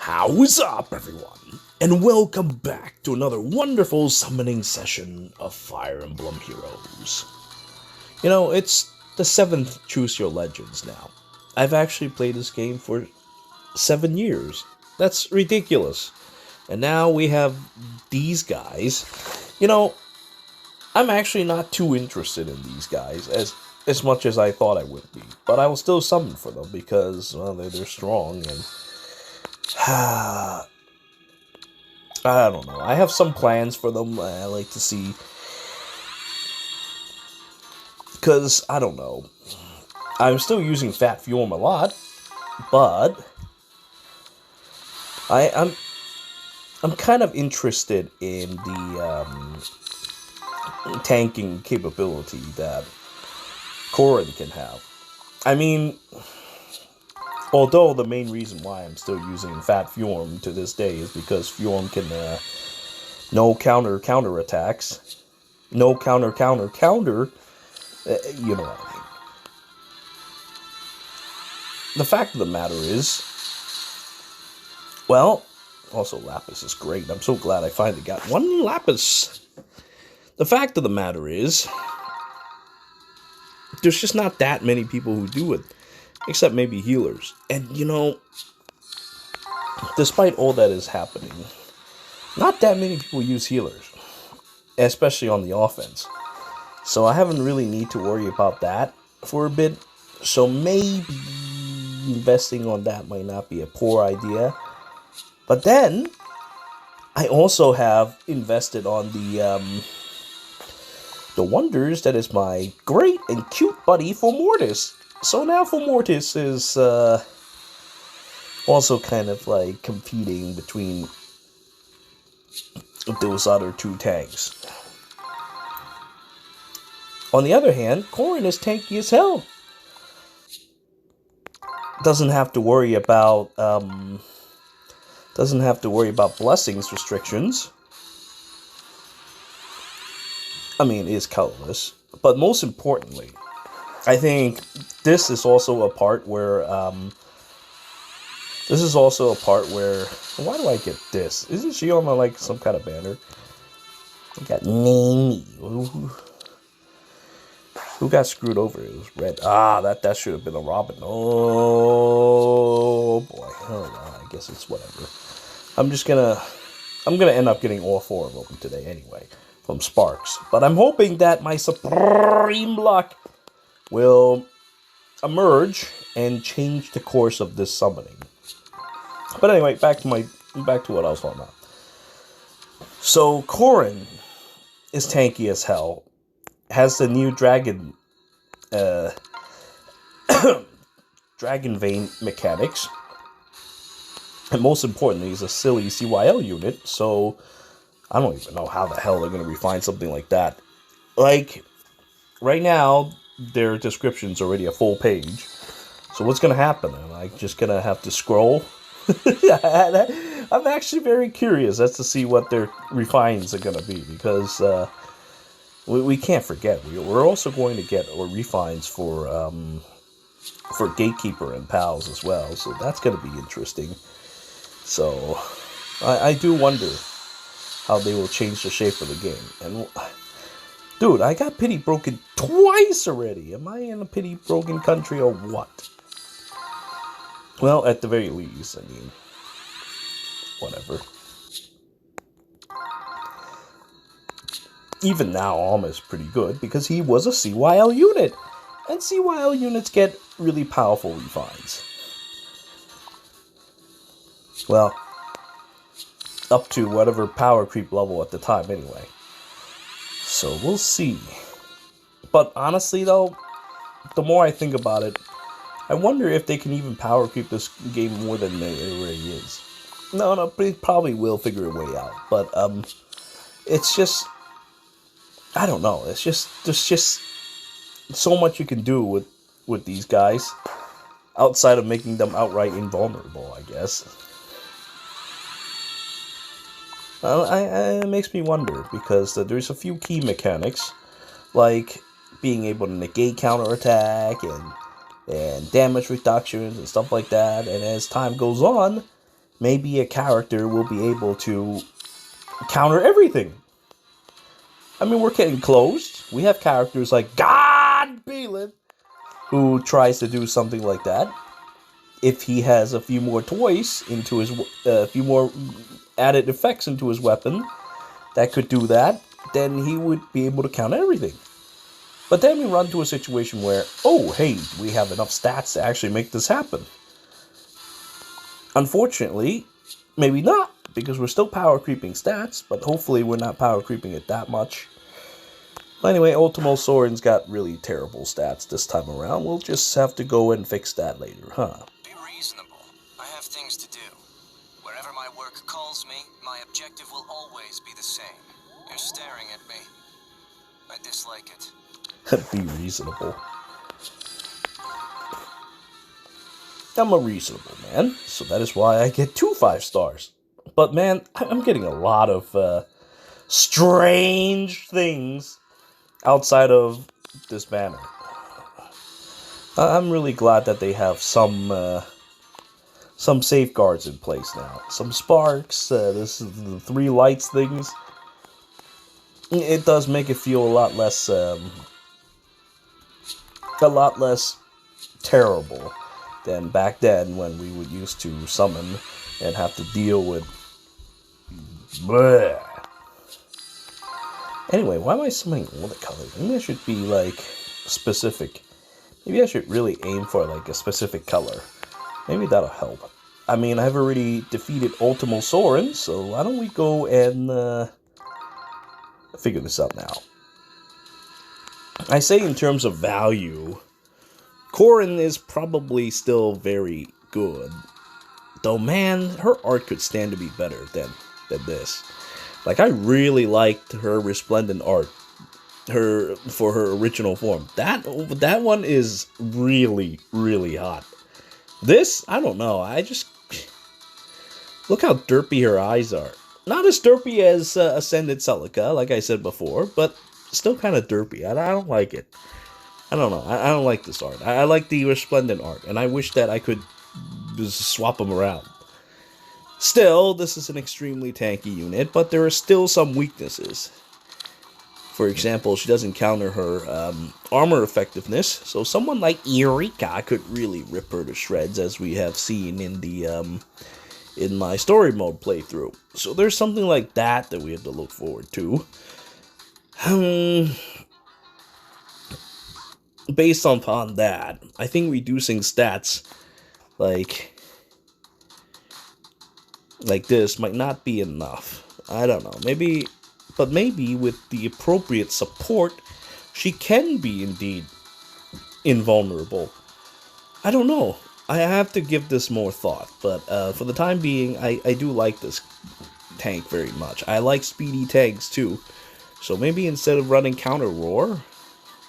How's up, everyone? And welcome back to another wonderful summoning session of Fire Emblem Heroes. You know, it's the 7th Choose Your Legends now. I've actually played this game for 7 years. That's ridiculous. And now we have these guys. You know, I'm actually not too interested in these guys as much as I thought I would be. But I will still summon for them because, well, they're strong and... I don't know. I have some plans for them. I like to see... Because, I don't know. I'm still using Fat Fjorm a lot. But... I'm kind of interested in the tanking capability that Corrin can have. I mean... Although the main reason why I'm still using Fat Fjorm to this day is because Fjorm can, no counter attacks. No counter, you know what I mean. The fact of the matter is, well, also Lapis is great. I'm so glad I finally got one Lapis. The fact of the matter is, there's just not that many people who do it. Except maybe healers. And, you know, despite all that is happening, not that many people use healers. Especially on the offense. So I haven't really need to worry about that for a bit. So maybe investing on that might not be a poor idea. But then, I also have invested on the wonders that is my great and cute buddy for Mortis. So now for Mortis is also kind of like competing between those other two tanks. On the other hand, Corrin is tanky as hell. Doesn't have to worry about blessings restrictions. I mean, it is colorless, but most importantly, I think this is also a part where, why do I get this? Isn't she on like some kind of banner? I got Namie. Who got screwed over? It was red. That should have been a Robin. Oh boy. Oh well, I guess it's whatever. I'm gonna end up getting all 4 of them today anyway, from Sparks. But I'm hoping that my supreme luck will emerge and change the course of this summoning. But anyway, back to what I was talking about. So Corrin is tanky as hell. Has the new dragon vein mechanics. And most importantly, is a silly CYL unit, so I don't even know how the hell they're gonna refine something like that. Like, right now, their description's already a full page. So what's going to happen? Am I just going to have to scroll? I'm actually very curious as to see what their refines are going to be. Because we can't forget. We're also going to get refines for Gatekeeper and Pals as well. So that's going to be interesting. So I do wonder how they will change the shape of the game. And... dude, I got pity broken twice already. Am I in a pity broken country or what? Well, at the very least, I mean, whatever. Even now, Alma's pretty good because he was a CYL unit. And CYL units get really powerful refines. Well, up to whatever power creep level at the time anyway. So we'll see. But honestly though, the more I think about it, I wonder if they can even power creep this game more than it already is. No, they probably will figure a way out. But it's just, I don't know. There's just so much you can do with these guys outside of making them outright invulnerable, I guess. It makes me wonder, because there's a few key mechanics, like being able to negate counterattack and damage reductions and stuff like that, and as time goes on, maybe a character will be able to counter everything. I mean, we're getting close. We have characters like God Balin, who tries to do something like that. If he has a few more toys into his, a few more added effects into his weapon that could do that, then he would be able to counter everything. But then we run to a situation where, oh, hey, we have enough stats to actually make this happen. Unfortunately, maybe not, because we're still power creeping stats, but hopefully we're not power creeping it that much. Anyway, Ultimo Soren's got really terrible stats this time around. We'll just have to go and fix that later, huh? Be reasonable. I have things to do. Wherever my work calls me, my objective will always be the same. You're staring at me. I dislike it. Be reasonable. I'm a reasonable man, so that is why I get 2 5 stars. But man, I'm getting a lot of strange things outside of this banner. I'm really glad that they have some safeguards in place now. Some sparks, this is the 3 lights things. It does make it feel a lot less terrible than back then when we would used to summon and have to deal with bleh. Anyway, why am I summoning all the colors? Maybe I should be like specific. Maybe I should really aim for like a specific color. Maybe that'll help. I mean, I've already defeated Ultimo Soren, so why don't we go and figure this out now. I say in terms of value, Corrin is probably still very good. Though, man, her art could stand to be better than this. Like, I really liked her Resplendent art. For her original form. That one is really, really hot. This, I don't know. I just... Look how derpy her eyes are. Not as derpy as Ascended Celica, like I said before, but still kind of derpy. I don't like it. I don't know. I don't like this art. I like the Resplendent art, and I wish that I could just swap them around. Still, this is an extremely tanky unit, but there are still some weaknesses. For example, she doesn't counter her armor effectiveness, so someone like Eureka could really rip her to shreds, as we have seen in the in my story mode playthrough. So there's something like that we have to look forward to. Based upon that, I think reducing stats like this might not be enough. I don't know. Maybe with the appropriate support, she can be indeed invulnerable. I don't know. I have to give this more thought, but for the time being, I do like this tank very much. I like speedy tanks too, so maybe instead of running Counter Roar,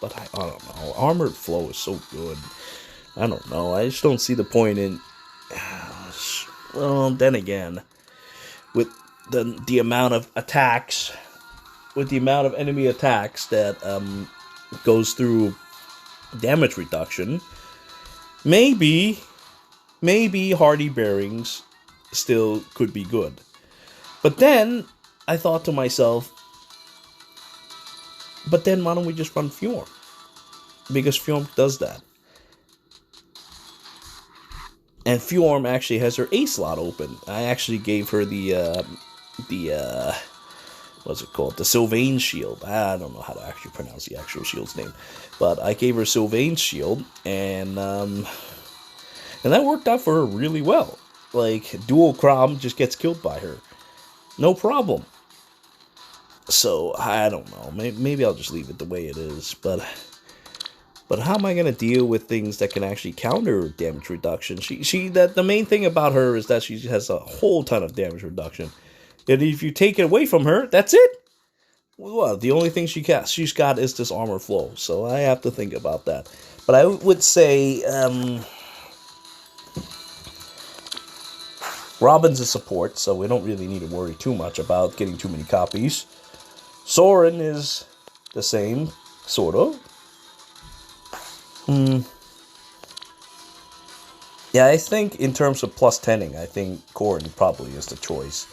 but I don't know. Armored Flow is so good. I don't know. I just don't see the point in... Well, then again, with the amount of attacks... With the amount of enemy attacks that goes through damage reduction, maybe Hardy Bearings still could be good. But then I thought to myself, but then why don't we just run Fjorm? Because Fjorm does that. And Fjorm actually has her A slot open. I actually gave her the what's it called? The Sylvain Shield. I don't know how to actually pronounce the actual shield's name. But I gave her Sylvain's Shield, and that worked out for her really well. Like, dual Crom just gets killed by her. No problem. So, I don't know. Maybe I'll just leave it the way it is. But how am I going to deal with things that can actually counter damage reduction? The main thing about her is that she has a whole ton of damage reduction. And if you take it away from her, that's it. Well, the only thing she's got is this armor flow. So I have to think about that. But I would say Robin's a support, so we don't really need to worry too much about getting too many copies. Soren is the same, sort of. Yeah, I think in terms of plus 10ing, I think Corrin probably is the choice.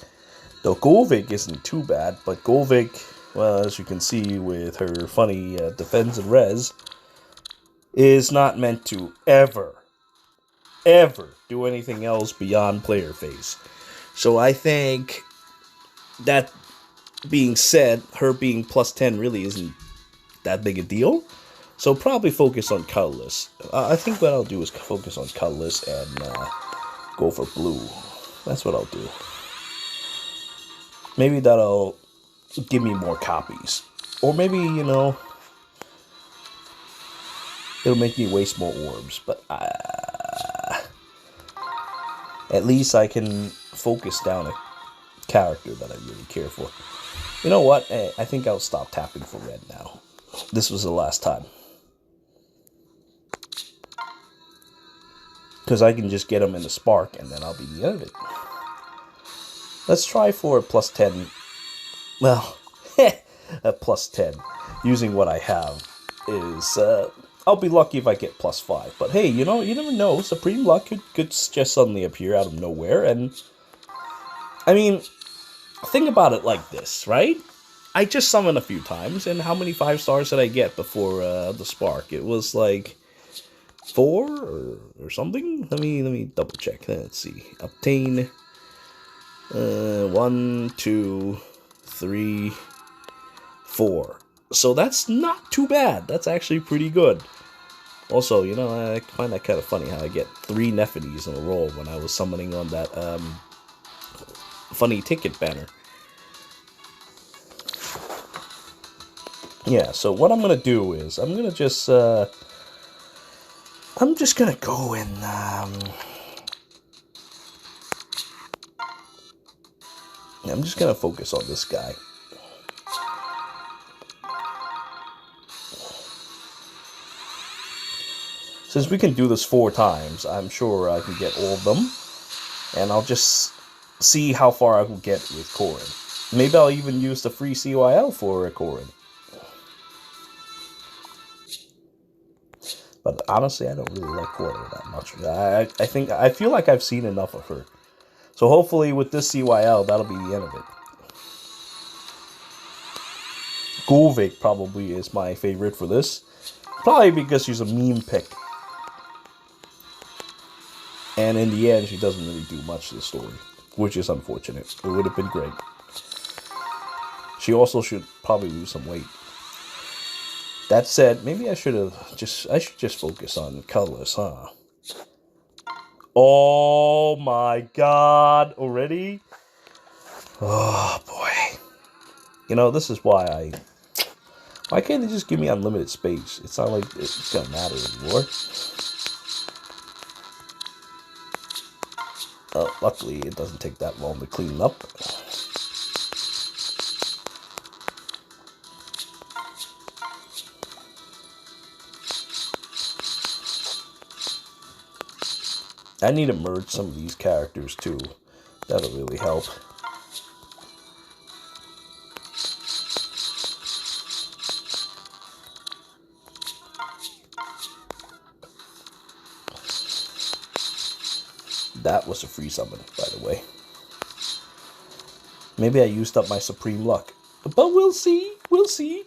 Though Gullveig isn't too bad, but Gullveig, well, as you can see with her funny defense and res, is not meant to ever do anything else beyond player phase. So I think, that being said, her being plus 10 really isn't that big a deal. So probably focus on Colorless. I think what I'll do is focus on Colorless and go for blue. That's what I'll do. Maybe that'll give me more copies. Or maybe, it'll make me waste more orbs. But at least I can focus down a character that I really care for. You know what? I think I'll stop tapping for red now. This was the last time. Because I can just get them in the spark and then I'll be the end of it. Let's try for a plus 10. Well, a plus 10. Using what I have is... I'll be lucky if I get plus 5. But hey, you never know. Supreme Luck could just suddenly appear out of nowhere. And, I mean, think about it like this, right? I just summoned a few times. And how many 5 stars did I get before the spark? It was like... 4 or something. Let me double check. Let's see. Obtain 1, 2, 3, 4. So that's not too bad. That's actually pretty good. Also, I find that kind of funny how I get 3 Nephites in a row when I was summoning on that funny ticket banner. Yeah, so what I'm gonna do is I'm gonna just I'm just gonna go and I'm just gonna focus on this guy. Since we can do this 4 times, I'm sure I can get all of them. And I'll just see how far I can get with Corrin. Maybe I'll even use the free CYL for Corrin. But honestly, I don't really like Fodder that much. I feel like I've seen enough of her. So hopefully with this CYL, that'll be the end of it. Gullveig probably is my favorite for this. Probably because she's a meme pick. And in the end, she doesn't really do much to the story. Which is unfortunate. It would have been great. She also should probably lose some weight. That said, maybe I should just focus on Colorless, huh? Oh my god, already? Oh boy. This is why why can't they just give me unlimited space? It's not like it's gonna matter anymore. Luckily, it doesn't take that long to clean up. I need to merge some of these characters too. That'll really help. That was a free summon, by the way. Maybe I used up my Supreme Luck. But we'll see. We'll see.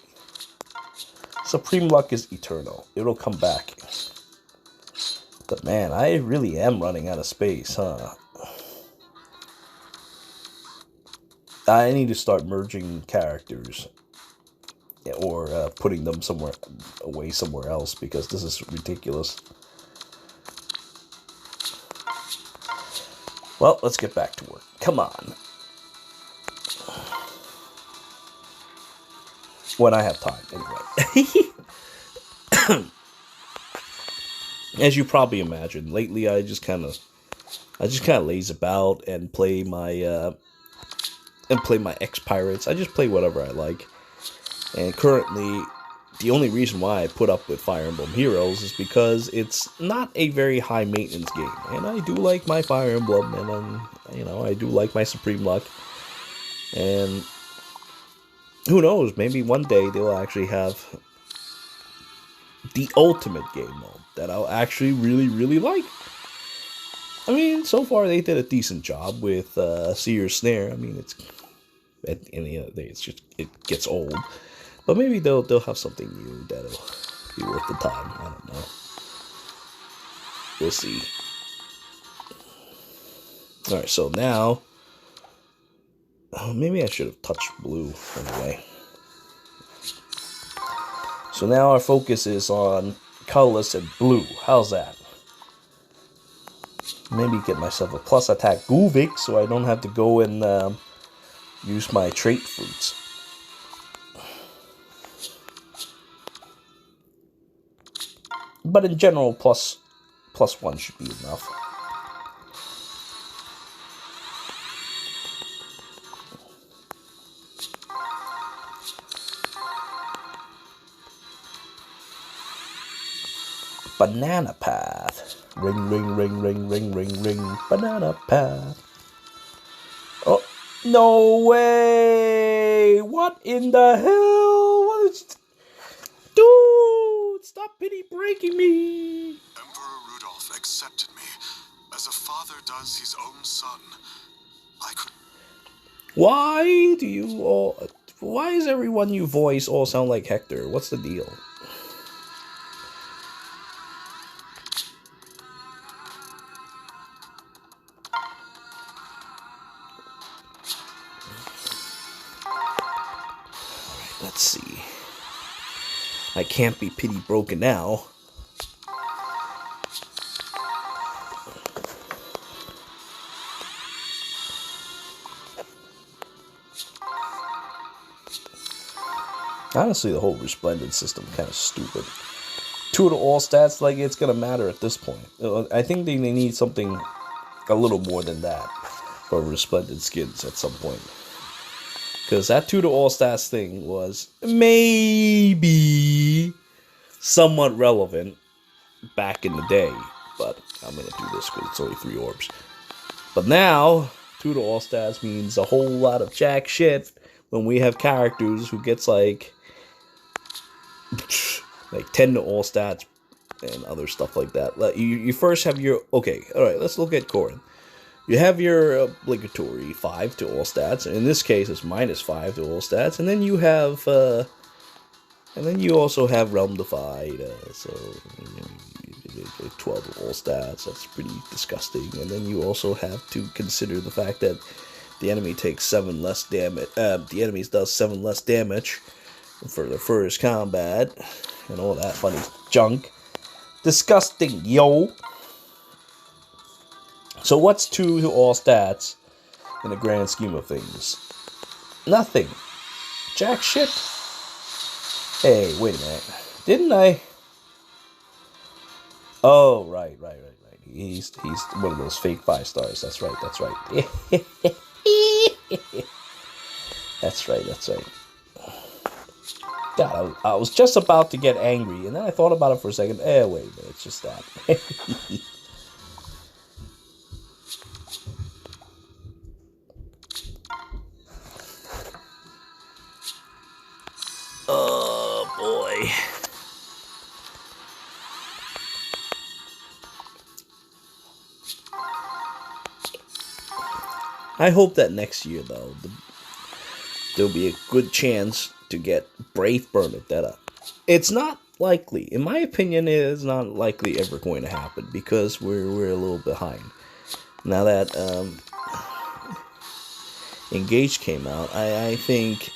Supreme Luck is eternal. It'll come back. But man, I really am running out of space, huh? I need to start merging characters. Or putting them somewhere else, because this is ridiculous. Well, let's get back to work. Come on. When I have time, anyway. As you probably imagine, lately I just kind of laze about and play my X-Pirates. I just play whatever I like. And currently, the only reason why I put up with Fire Emblem Heroes is because it's not a very high maintenance game. And I do like my Fire Emblem, and I do like my Supreme Luck. And who knows, maybe one day they'll actually have the ultimate game mode that I'll actually really, really like. I mean, so far they did a decent job with Seer's Snare. I mean, it's at the end of the day, it gets old, but maybe they'll have something new that'll be worth the time. I don't know. We'll see. All right, so now maybe I should have touched blue anyway. So now our focus is on colorless and blue. How's that? Maybe get myself a plus attack Gullveig so I don't have to go and use my trait fruits. But in general, plus 1 should be enough. Banana path. Ring, ring, ring, ring, ring, ring, ring. Banana path. Oh, no way! What in the hell? What is... Dude, stop pity breaking me! Emperor Rudolph accepted me as a father does his own son. I could... Why do you all... Why does everyone you voice all sound like Hector? What's the deal? Let's see. I can't be pity broken now. Honestly, the whole Resplendent system kind of stupid. 2 of the all stats, like, it's gonna matter at this point. I think they need something a little more than that for Resplendent skins at some point. Because that 2 to all stats thing was maybe somewhat relevant back in the day. But I'm going to do this because it's only 3 orbs. But now, 2 to all stats means a whole lot of jack shit when we have characters who gets like 10 to all stats and other stuff like that. You first have your... Okay, alright, let's look at Corrin. You have your obligatory 5 to all stats. In this case, it's -5 to all stats. And then you have, and then you also have Realm Defied. So 12 to all stats. That's pretty disgusting. And then you also have to consider the fact that the enemy takes 7 less damage. The enemies does 7 less damage for the first combat and all that funny junk. Disgusting, yo. So what's 2 to all stats in the grand scheme of things? Nothing. Jack shit. Hey, wait a minute. Didn't I? Oh, right. He's one of those fake 5 stars. That's right. That's right. God, I was just about to get angry, and then I thought about it for a second. Wait a minute. It's just that. Oh, boy. I hope that next year, though, there'll be a good chance to get Brave Bernadetta. It's not likely. In my opinion, it is not likely ever going to happen because we're a little behind. Now that Engage came out, I think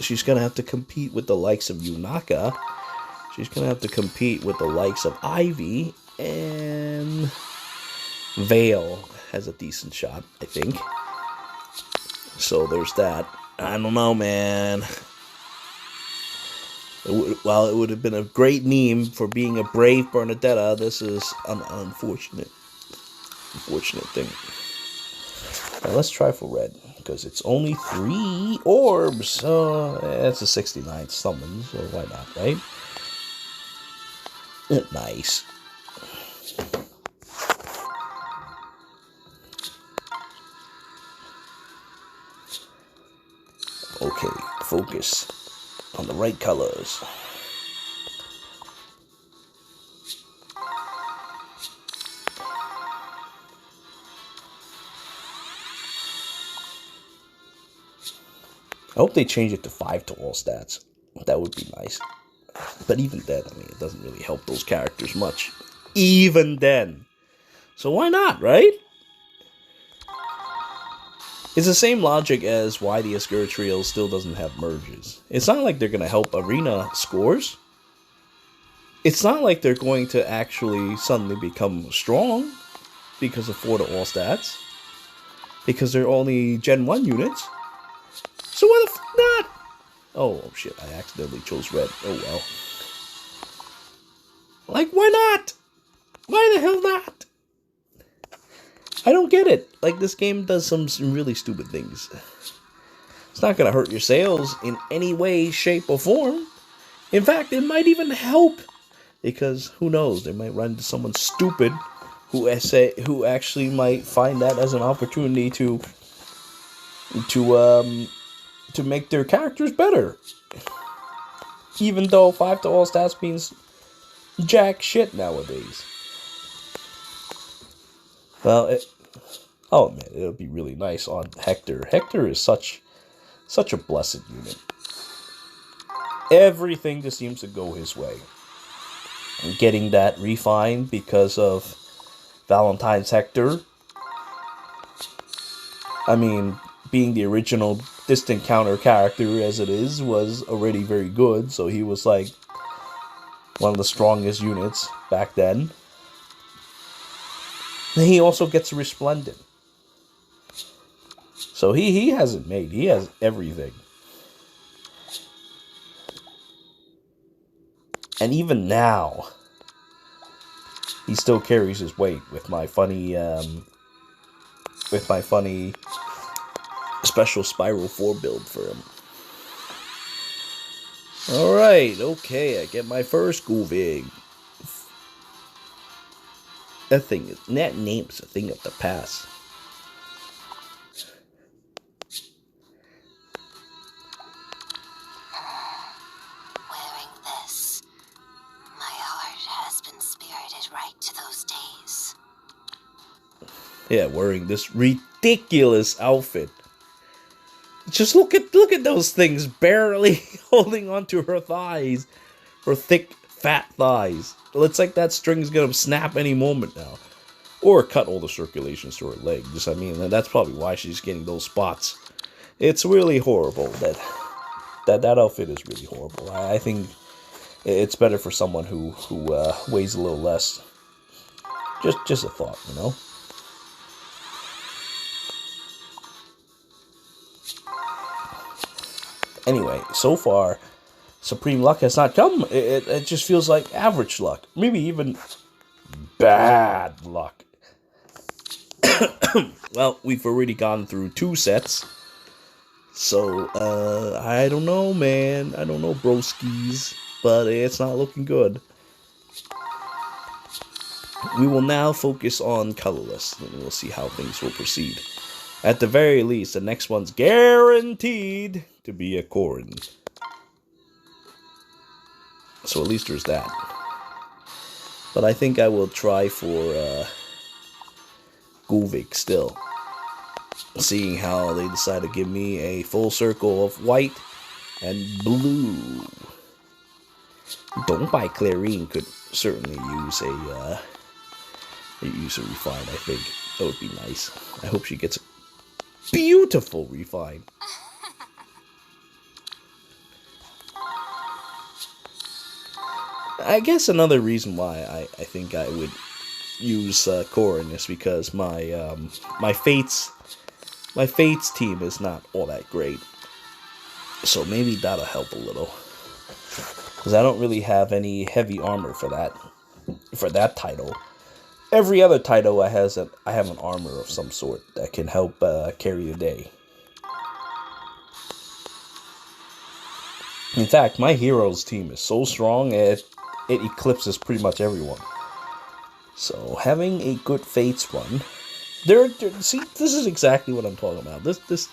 she's going to have to compete with the likes of Yunaka. She's going to have to compete with the likes of Ivy. And Vale has a decent shot, I think. So there's that. I don't know, man. While it would have been a great meme for being a Brave Bernadetta, this is an unfortunate thing. Now let's try for red, because it's only 3 orbs. So that's a 69th summon, so why not, right? Nice. Okay, focus on the right colors. I hope they change it to 5 to all stats. That would be nice. But even then, I mean, it doesn't really help those characters much. Even then. So why not, right? It's the same logic as why the Escurtrial still doesn't have merges. It's not like they're going to help arena scores. It's not like they're going to actually suddenly become strong because of 4 to all stats. Because they're only Gen 1 units. So why the f not? Oh shit, I accidentally chose red. Oh well. Like, why not? Why the hell not? I don't get it. Like, this game does some really stupid things. It's not gonna hurt your sales in any way, shape, or form. In fact, it might even help. Because, who knows, they might run into someone stupid who actually might find that as an opportunity to make their characters better. Even though 5 to all stats means jack shit nowadays. Well, oh man, it'll be really nice on Hector. Hector is such a blessed unit. Everything just seems to go his way. And getting that refined because of Valentine's Hector. I mean, being the original distant counter character as it is was already very good, so he was like one of the strongest units back then. And he also gets Resplendent. So he hasn't made. He has everything. And even now, he still carries his weight with my funny special Spiral 4 build for him. Alright, okay, I get my first Gullveig. That name's a thing of the past. Wearing this, my heart has been spirited right to those days. Yeah, wearing this ridiculous outfit. Just look at those things barely holding onto her thighs. Her thick, fat thighs. It's like that string's gonna snap any moment now. Or cut all the circulations to her legs. I mean, that's probably why she's getting those spots. It's really horrible. That outfit is really horrible. I think it's better for someone who weighs a little less. Just a thought, you know? Anyway, so far, Supreme Luck has not come. It just feels like average luck. Maybe even bad luck. Well, we've already gone through 2 sets. So, I don't know, man. I don't know, broskies. But it's not looking good. We will now focus on Colorless. And we'll see how things will proceed. At the very least, the next one's guaranteed to be a Corrin. So at least there's that. But I think I will try for Gullveig still. Seeing how they decide to give me a full circle of white and blue. Don't buy Clarine could certainly use a refine, I think. That would be nice. I hope she gets a beautiful refine. I guess another reason why I think I would use Corrin is because my Fates team is not all that great. So maybe that'll help a little. Because I don't really have any heavy armor for that title. Every other title I have an armor of some sort that can help carry the day. In fact, my heroes team is so strong it eclipses pretty much everyone. So having a good Fates one, see, this is exactly what I'm talking about. This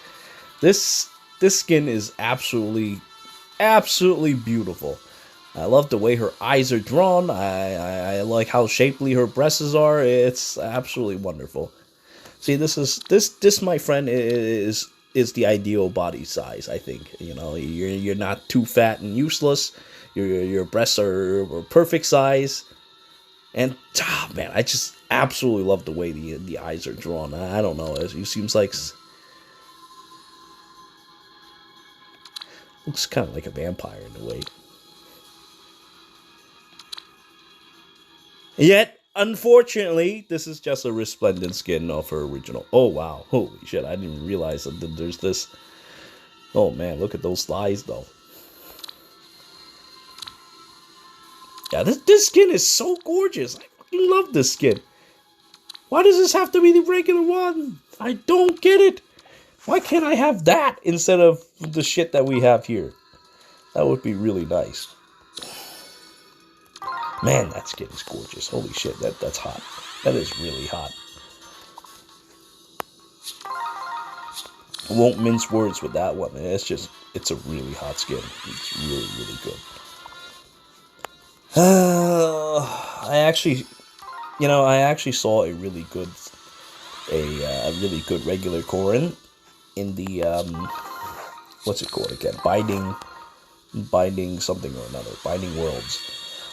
skin is absolutely beautiful. I love the way her eyes are drawn. I like how shapely her breasts are. It's absolutely wonderful. See, this my friend is is the ideal body size, I think. You know, you're not too fat and useless. Your breasts are perfect size. And, man, I just absolutely love the way the eyes are drawn. I don't know. It seems like... Looks kind of like a vampire in a way. Yet, unfortunately, this is just a Resplendent skin of her original. Oh, wow. Holy shit, I didn't even realize that there's this. Oh, man, look at those thighs, though. Yeah, this skin is so gorgeous. I fucking love this skin. Why does this have to be the regular one? I don't get it. Why can't I have that instead of the shit that we have here? That would be really nice. Man, that skin is gorgeous. Holy shit, that's hot. That is really hot. I won't mince words with that one. It's a really hot skin. It's really, really good. I actually saw a really good regular Corrin in the, what's it called again? Binding something or another. Binding Worlds.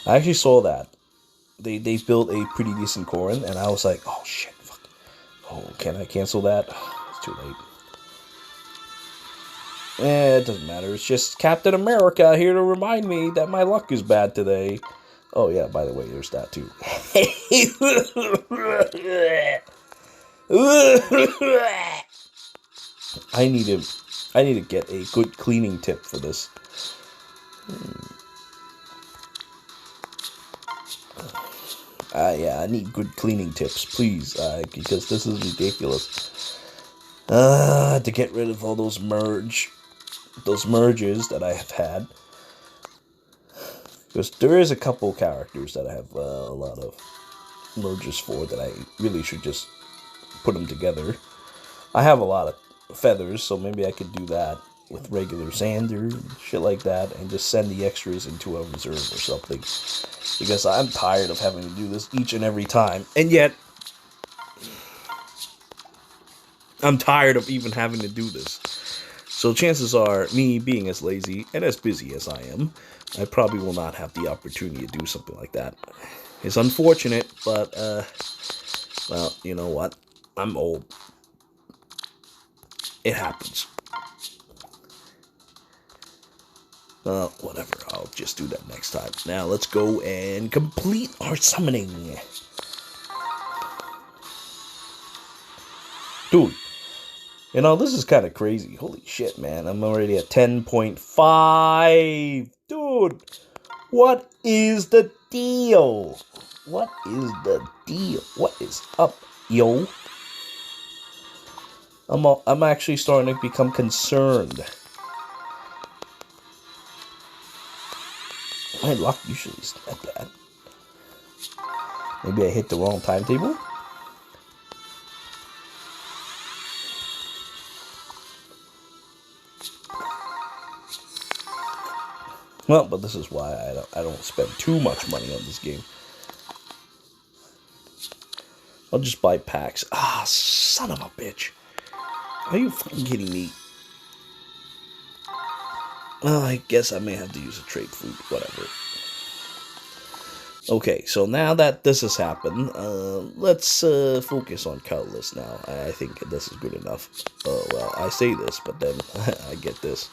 I actually saw that. They built a pretty decent Corrin, and I was like, oh shit, fuck. Oh, can I cancel that? It's too late. It doesn't matter. It's just Captain America here to remind me that my luck is bad today. Oh yeah, by the way, there's that too. I need to get a good cleaning tip for this. Yeah, I need good cleaning tips, please, because this is ridiculous. To get rid of all those merges that I have had. Because there is a couple characters that I have a lot of merges for that I really should just put them together. I have a lot of feathers, so maybe I could do that with regular sander and shit like that, and just send the extras into a reserve or something. Because I'm tired of having to do this each and every time. And yet, I'm tired of even having to do this. So chances are, me being as lazy and as busy as I am, I probably will not have the opportunity to do something like that. It's unfortunate, but, well, you know what? I'm old. It happens. Whatever. I'll just do that next time. Now, let's go and complete our summoning. Dude. You know, this is kind of crazy. Holy shit, man. I'm already at 10.5. Dude. What is the deal? What is the deal? What is up, yo? I'm actually starting to become concerned. My luck usually is not bad. Maybe I hit the wrong timetable? Well, but this is why I don't spend too much money on this game. I'll just buy packs. Ah, son of a bitch. Are you fucking kidding me? Well, I guess I may have to use a trade food, whatever. Okay, so now that this has happened, let's focus on Colorless now. I think this is good enough. Oh, well, I say this, but then I get this.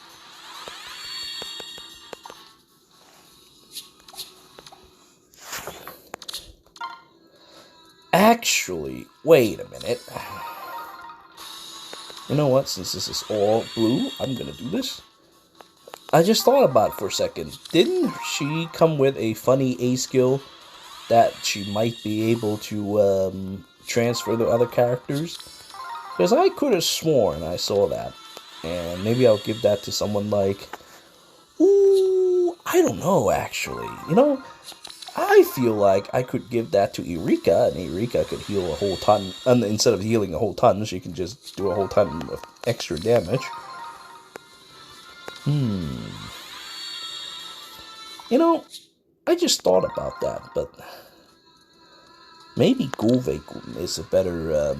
Actually, wait a minute. You know what? Since this is all blue, I'm gonna do this. I just thought about it for a second. Didn't she come with a funny A skill that she might be able to transfer to other characters? Because I could have sworn I saw that. And maybe I'll give that to someone like... Ooh, I don't know, actually. You know, I feel like I could give that to Eureka, and Eureka could heal a whole ton. And instead of healing a whole ton, she can just do a whole ton of extra damage. You know, I just thought about that, but maybe Gullveig is a better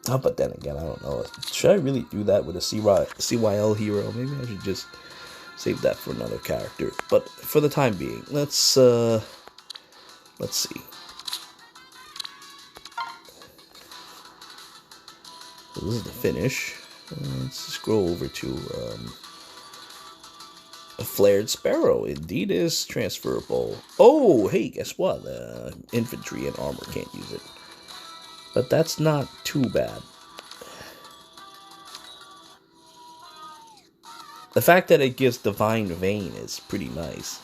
Oh, but then again, I don't know. Should I really do that with a CYL hero? Maybe I should just save that for another character. But for the time being, let's see. So this is the finish. Let's scroll over to a flared sparrow. Indeed is transferable. Oh, hey, guess what? Infantry and armor can't use it. But that's not too bad. The fact that it gives Divine Vein is pretty nice.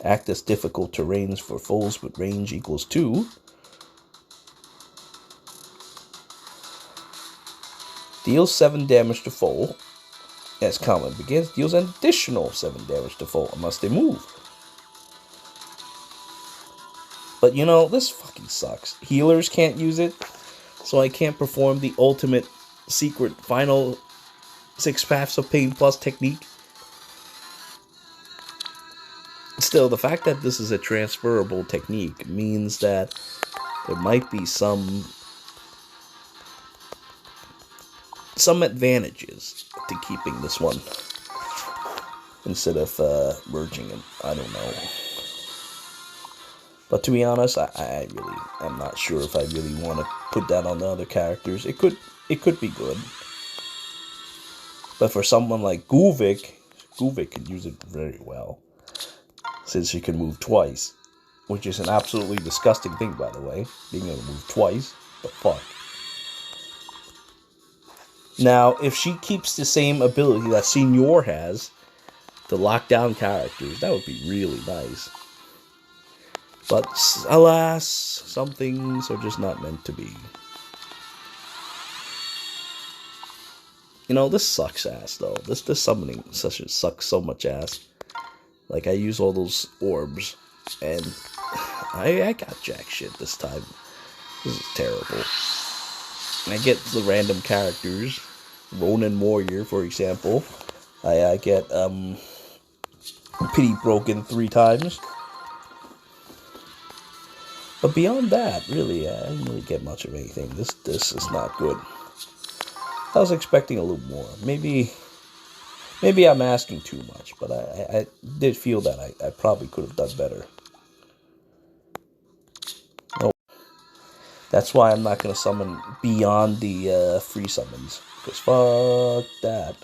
Act as difficult terrains for foes with range equals 2. Deals 7 damage to foe. As combat begins, deals an additional 7 damage to foe unless they move. But you know, this fucking sucks. Healers can't use it, so I can't perform the ultimate secret final 6 Paths of Pain plus technique. Still, the fact that this is a transferable technique means that there might be some advantages to keeping this one instead of merging it. I don't know. But to be honest, I'm not sure if I really want to put that on the other characters. It could be good. But for someone like Gullveig could use it very well, since she can move twice, which is an absolutely disgusting thing, by the way, being able to move twice. The fuck. Now, if she keeps the same ability that Senior has to lock down characters, that would be really nice. But alas, some things are just not meant to be. You know, this sucks ass though. This summoning session sucks so much ass. Like, I use all those orbs, and I got jack shit this time. This is terrible. I get the random characters. Ronin Warrior, for example. I get Pity Broken 3 times. But beyond that, really, I didn't really get much of anything. This is not good. I was expecting a little more. Maybe I'm asking too much, but I did feel that I probably could have done better. Oh, that's why I'm not going to summon beyond the free summons. Because fuck that.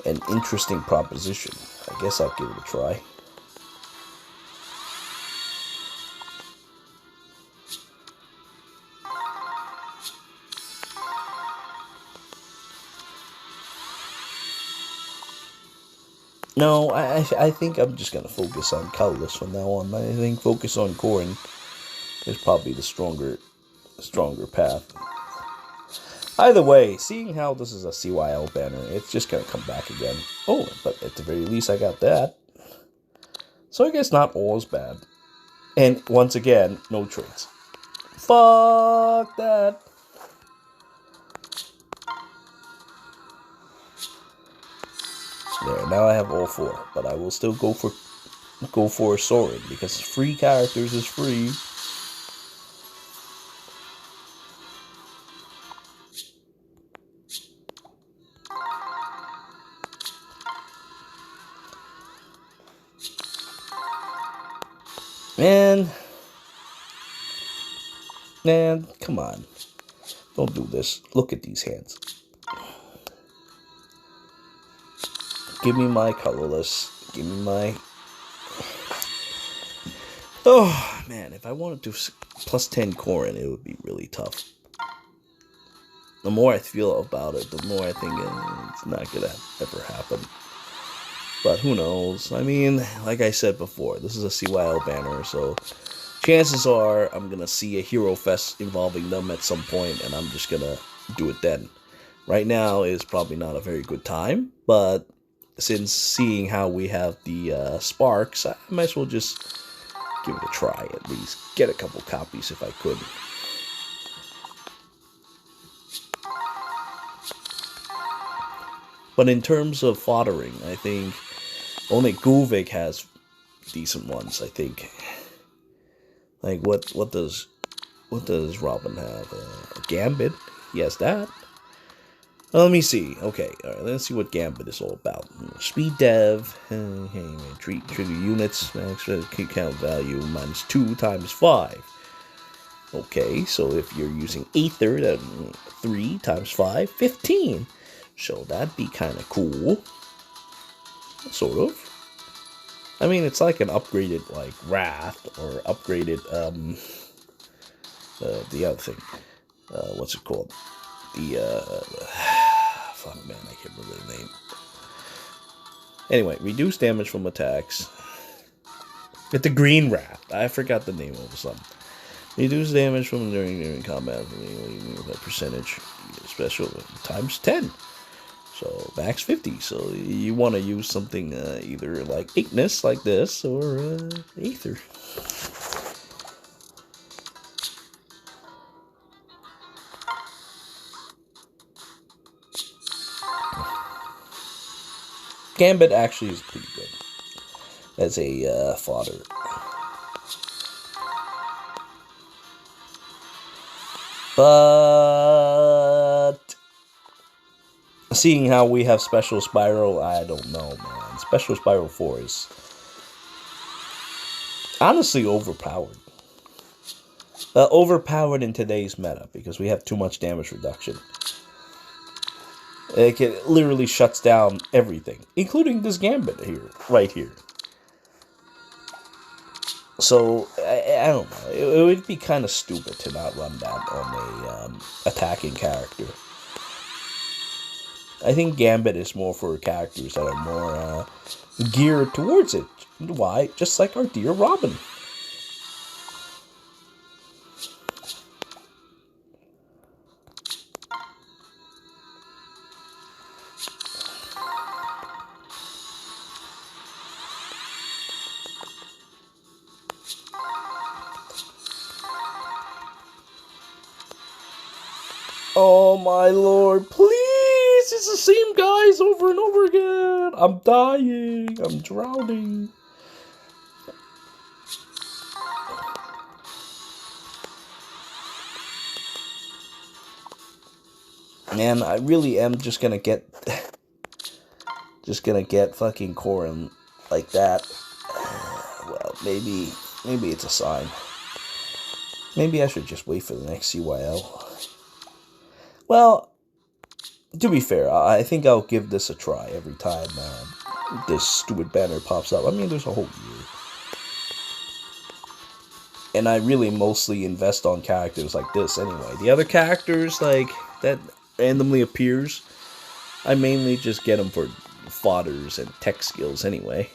An interesting proposition. I guess I'll give it a try. No, I think I'm just gonna focus on Colorless from now on. I think focus on Corrin is probably the stronger path. Either way, seeing how this is a CYL banner, it's just gonna come back again. Oh, but at the very least I got that. So I guess not all is bad. And once again, no traits. Fuck that. There, now I have all 4, but I will still go for Soren because free characters is free. Man, come on. Don't do this. Look at these hands. Give me my Colorless. Give me my... Oh, man. If I wanted to plus 10 Corrin, it would be really tough. the more I feel about it, the more I think it's not gonna ever happen. But who knows? I mean, like I said before, this is a CYL banner, so chances are I'm gonna see a Hero Fest involving them at some point, and I'm just gonna do it then. Right now is probably not a very good time, but since seeing how we have the sparks, I might as well just give it a try at least. Get a couple copies if I could. But in terms of foddering, I think only Gullveig has decent ones, I think. Like, what does Robin have? A Gambit? He has that. Well, let me see. Okay, alright, let's see what Gambit is all about. Speed dev, trigger units, max key count value, -2 times 5. Okay, so if you're using Aether, then 3 times 5, 15. So that'd be kind of cool. Sort of. I mean, it's like an upgraded, like, Wrath, or upgraded, the other thing. What's it called? Fuck, man, I can't remember the name. Anyway, reduce damage from attacks. Get the green Wrath. I forgot the name of some. Reduce damage from during combat that percentage. Special times 10. So max 50. So you want to use something either like Ignis like this or Aether. Gambit actually is pretty good as a fodder. But seeing how we have Special Spiral, I don't know, man. Special Spiral 4 is honestly overpowered. Overpowered in today's meta because we have too much damage reduction. It literally shuts down everything, including this Gambit here, right here. So, I don't know. It would be kind of stupid to not run that on a attacking character. I think Gambit is more for characters that are more geared towards it. Why? Just like our dear Robin. Oh my lord, please! It's the same guys over and over again! I'm dying! I'm drowning! Man, I really am just gonna get fucking Corrin like that. Well, maybe it's a sign. Maybe I should just wait for the next CYL. Well, to be fair, I think I'll give this a try every time this stupid banner pops up. I mean, there's a whole year. And I really mostly invest on characters like this anyway. The other characters, like, that randomly appears, I mainly just get them for fodders and tech skills anyway.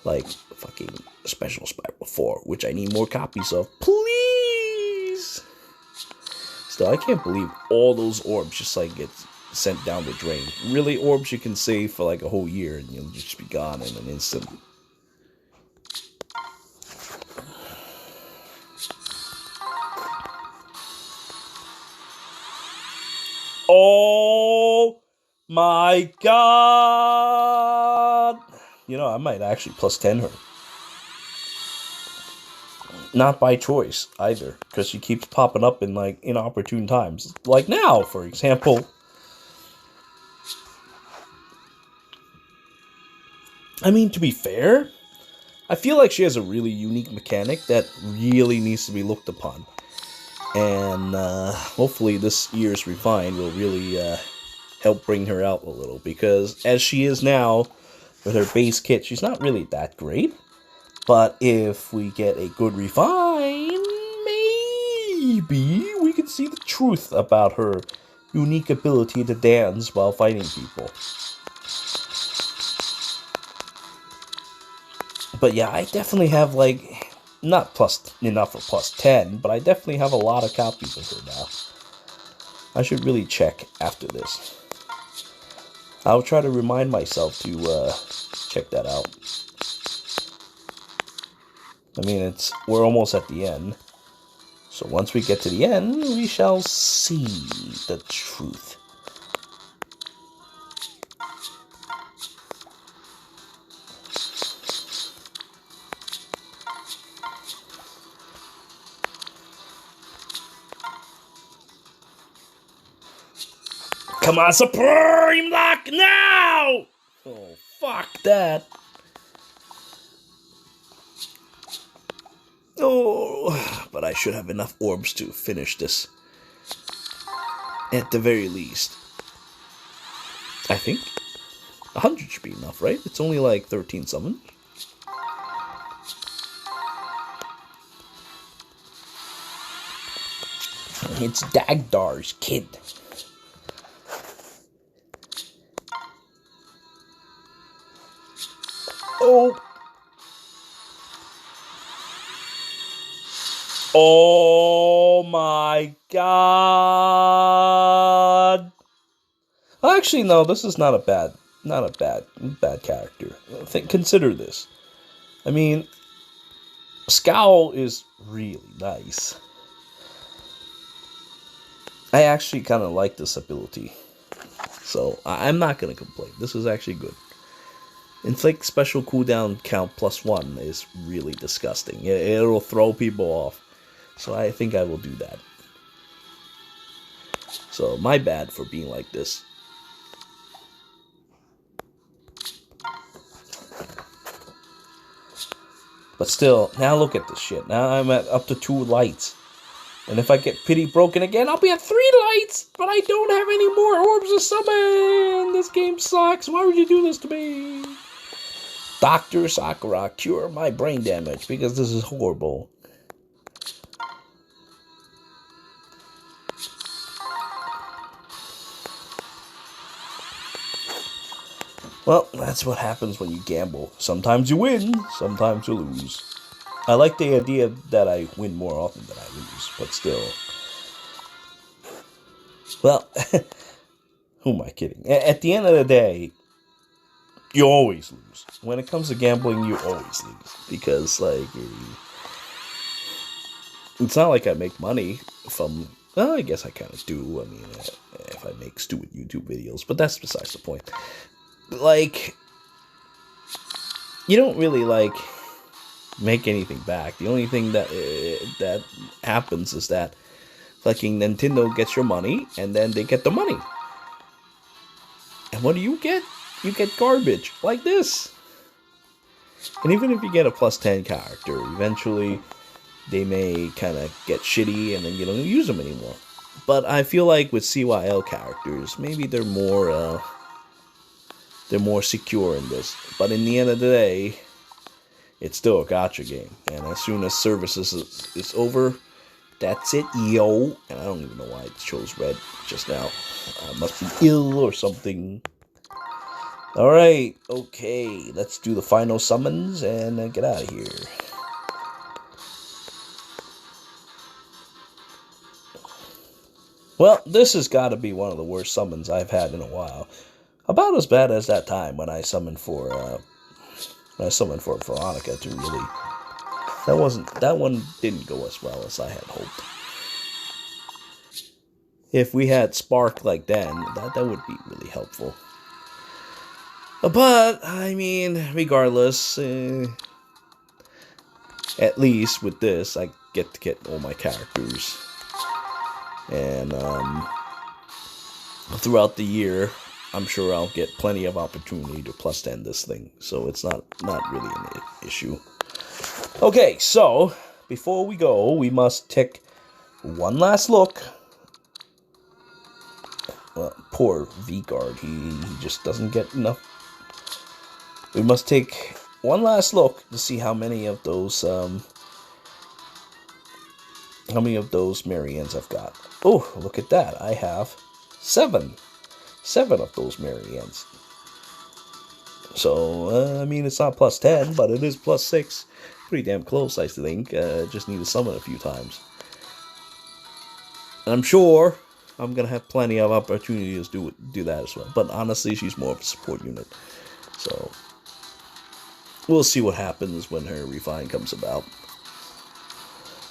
Like, fucking Special Spiral 4, which I need more copies of. Please! Still, I can't believe all those orbs just, like, get sent down the drain. Really, orbs you can save for, like, a whole year, and you'll just be gone in an instant. Oh my god! You know, I might actually plus 10 her. Not by choice, either. Because she keeps popping up in, like, inopportune times. Like now, for example. I mean, to be fair, I feel like she has a really unique mechanic that really needs to be looked upon. And hopefully this year's Refine will really help bring her out a little. Because as she is now, with her base kit, she's not really that great. But if we get a good Refine, maybe we can see the truth about her unique ability to dance while fighting people. But yeah, I definitely have, like, not enough for plus 10, but I definitely have a lot of copies of her now. I should really check after this. I'll try to remind myself to check that out. I mean, we're almost at the end. So once we get to the end, we shall see the truth. Come on, Supreme Lock now! Oh, fuck that. Oh, but I should have enough orbs to finish this. At the very least. I think 100 should be enough, right? It's only like 13 summons. It's Dagdar's kid. Oh. Oh my god. Actually, no, this is not a bad character. Consider this. I mean, Scowl is really nice. I actually kind of like this ability. So, I'm not going to complain. This is actually good. Inflict special cooldown count +1 is really disgusting. It'll throw people off. So I think I will do that. So, my bad for being like this. But still, now look at this shit. Now I'm at up to 2 lights. And if I get pity broken again, I'll be at 3 lights! But I don't have any more orbs to summon! This game sucks! Why would you do this to me? Dr. Sakura, cure my brain damage, because this is horrible. Well, that's what happens when you gamble. Sometimes you win, sometimes you lose. I like the idea that I win more often than I lose, but still. Well, who am I kidding? At the end of the day, you always lose. When it comes to gambling, you always lose. Because, like, it's not like I make money from... Well, I guess I kind of do. I mean, if I make stupid YouTube videos. But that's besides the point. Like, you don't really, like, make anything back. The only thing that happens is that fucking Nintendo gets your money, and then they get the money. And what do you get? You get garbage, like this. And even if you get a +10 character, eventually they may kind of get shitty, and then you don't use them anymore. But I feel like with CYL characters, maybe they're more secure in this. But in the end of the day, it's still a gacha game. And as soon as services is over, that's it, yo. And I don't even know why it chose red just now. I must be ill or something. Alright, okay. Let's do the final summons and get out of here. Well, this has got to be one of the worst summons I've had in a while. About as bad as that time when I summoned for Veronica to really. That one didn't go as well as I had hoped. If we had Spark like then, that would be really helpful. But I mean, regardless, at least with this, I get to get all my characters, and throughout the year, I'm sure I'll get plenty of opportunity to +10 this thing, so it's not really an issue. Okay, so before we go, we must take one last look. Poor V-Guard, he just doesn't get enough. We must take one last look to see how many of those Marians I've got. Oh, look at that! I have 7 of those Mariannes. So, I mean, it's not plus 10, but it is plus 6. Pretty damn close, I think. Just need to summon a few times. And I'm sure I'm going to have plenty of opportunities to do that as well. But honestly, she's more of a support unit. So, we'll see what happens when her refine comes about.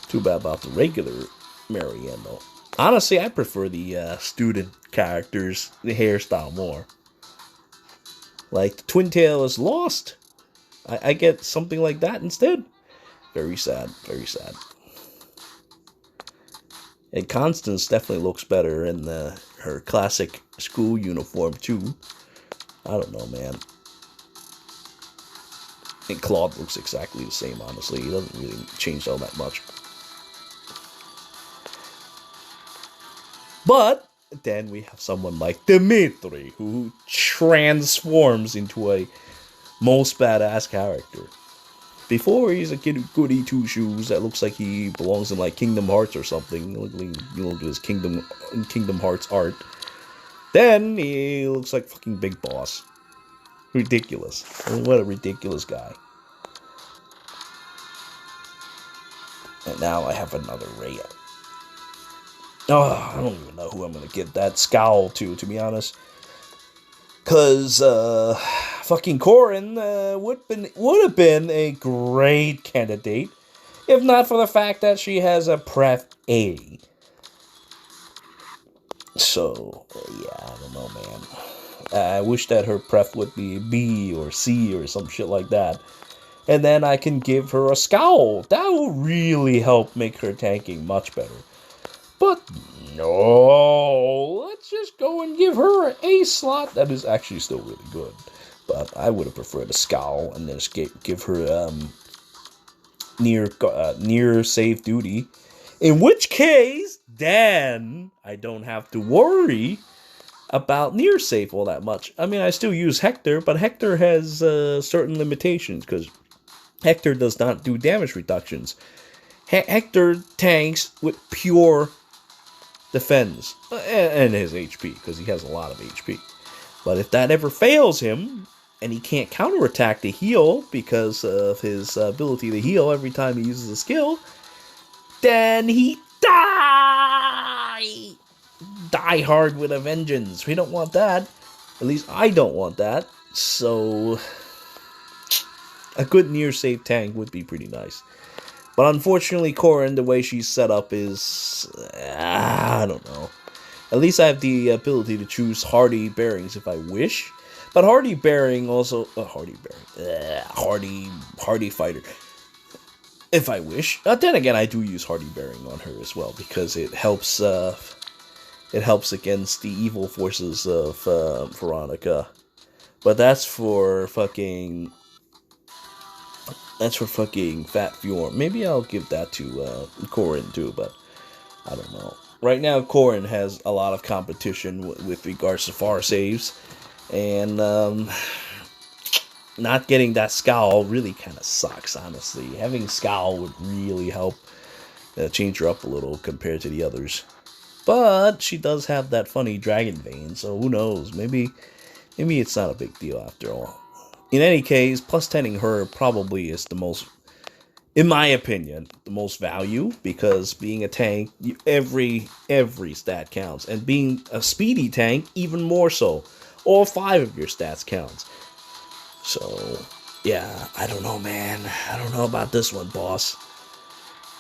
Too bad about the regular Marianne, though. Honestly, I prefer the student characters, the hairstyle more. Like, the Twin Tail is lost. I get something like that instead. Very sad, very sad. And Constance definitely looks better in her classic school uniform, too. I don't know, man. And Claude looks exactly the same, honestly. He doesn't really change all that much. But then we have someone like Dimitri, who transforms into a most badass character. Before, he's a goody two-shoes that looks like he belongs in like Kingdom Hearts or something. Look at his Kingdom Hearts art. Then he looks like fucking Big Boss. Ridiculous. What a ridiculous guy. And now I have another Rhea. Oh, I don't even know who I'm going to give that scowl to be honest. Because, fucking Corrin would have been a great candidate, if not for the fact that she has a Pref A. So, yeah, I don't know, man. I wish that her Pref would be B or C or some shit like that. And then I can give her a scowl. That will really help make her tanking much better. But no, let's just go and give her an A slot. That is actually still really good. But I would have preferred a scowl and then just give her near save duty. In which case, then I don't have to worry about near save all that much. I mean, I still use Hector, but Hector has certain limitations because Hector does not do damage reductions. Hector tanks with pure defense and his HP, because he has a lot of HP. But if that ever fails him, and he can't counterattack the heal because of his ability to heal every time he uses a skill, then he die hard with a vengeance. We don't want that. At least I don't want that. So a good near save tank would be pretty nice. But unfortunately, Corrin, the way she's set up is, I don't know. At least I have the ability to choose Hardy Bearings if I wish. But Hardy Bearing also, Hardy Fighter, if I wish. Then again, I do use Hardy Bearing on her as well because it helps against the evil forces of Veronica. But that's for fucking Fat Fjorm. Maybe I'll give that to Corrin too, but I don't know. Right now, Corrin has a lot of competition with regards to far saves, and not getting that scowl really kind of sucks, honestly. Having scowl would really help change her up a little compared to the others. But she does have that funny dragon vein, so who knows? Maybe it's not a big deal after all. In any case, plus 10ing her probably is the most, in my opinion, the most value, because being a tank, every stat counts, and being a speedy tank, even more so. All 5 of your stats counts. So, yeah, I don't know, man. I don't know about this one, boss.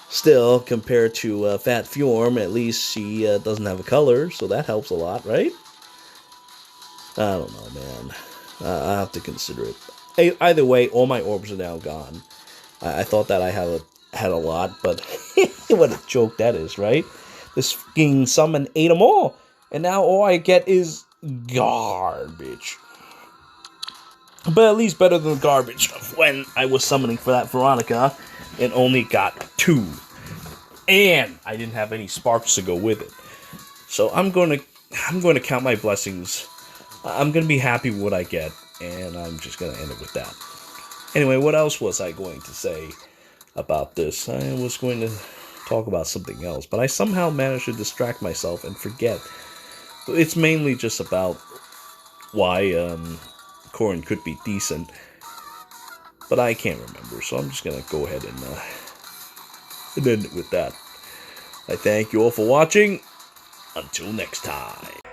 Still, compared to Fat Fjorm, at least she doesn't have a color, so that helps a lot, right? I don't know, man. I have to consider it. Either way, all my orbs are now gone. I thought that I had a lot, but what a joke that is, right? This fucking summon ate them all, and now all I get is garbage. But at least better than the garbage of when I was summoning for that Veronica and only got 2. And I didn't have any sparks to go with it. So I'm going to count my blessings. I'm going to be happy with what I get, and I'm just going to end it with that. Anyway, what else was I going to say about this? I was going to talk about something else, but I somehow managed to distract myself and forget It's mainly just about why Corrin could be decent, but I can't remember, so I'm just gonna go ahead and end it with that. I thank you all for watching. Until next time.